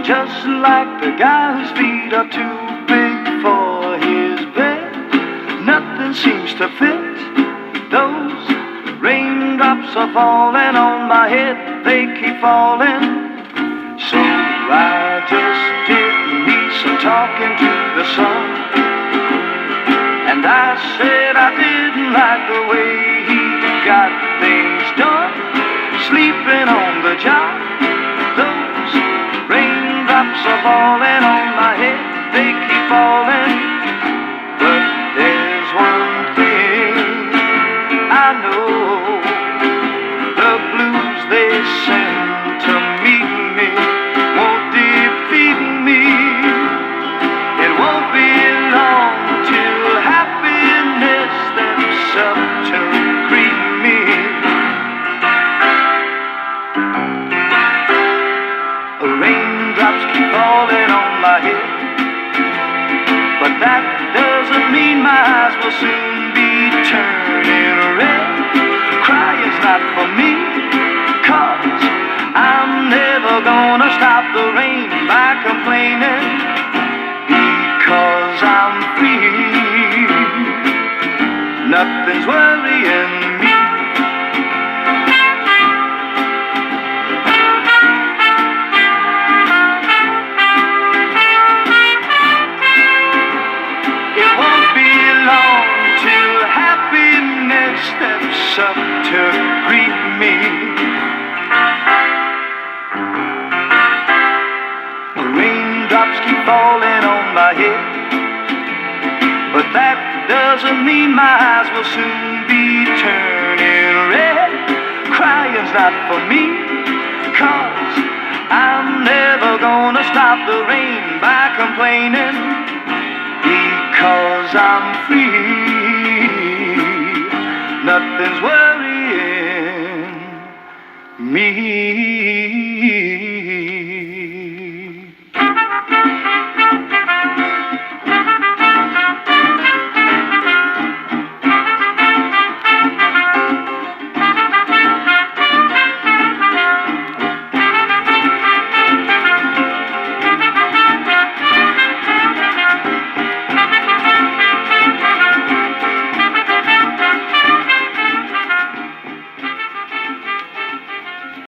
just like the guy whose feet are too big for his bed. Nothing seems to fit. Those raindrops are falling on my head, they keep falling. So I just did me some talking to the sun, and I said I didn't like the way he got things done, sleeping on the job. Those raindrops are falling on my head, they keep falling. But there's one thing I know, the blues they send to meet me won't defeat me. It won't be long till happiness steps up to greet me. Raindrops keep falling on my head, but that doesn't mean my eyes will soon be turning red. Crying's not for me, 'cause I'm never gonna stop the rain by complaining, because I'm free. Nothing's worrying me. It won't be long till happiness steps up to greet me. Raindrops keep falling on my head, but that doesn't mean my eyes will soon be turning red. Crying's not for me, 'cause I'm never gonna stop the rain by complaining, because I'm free. Nothing's worrying me.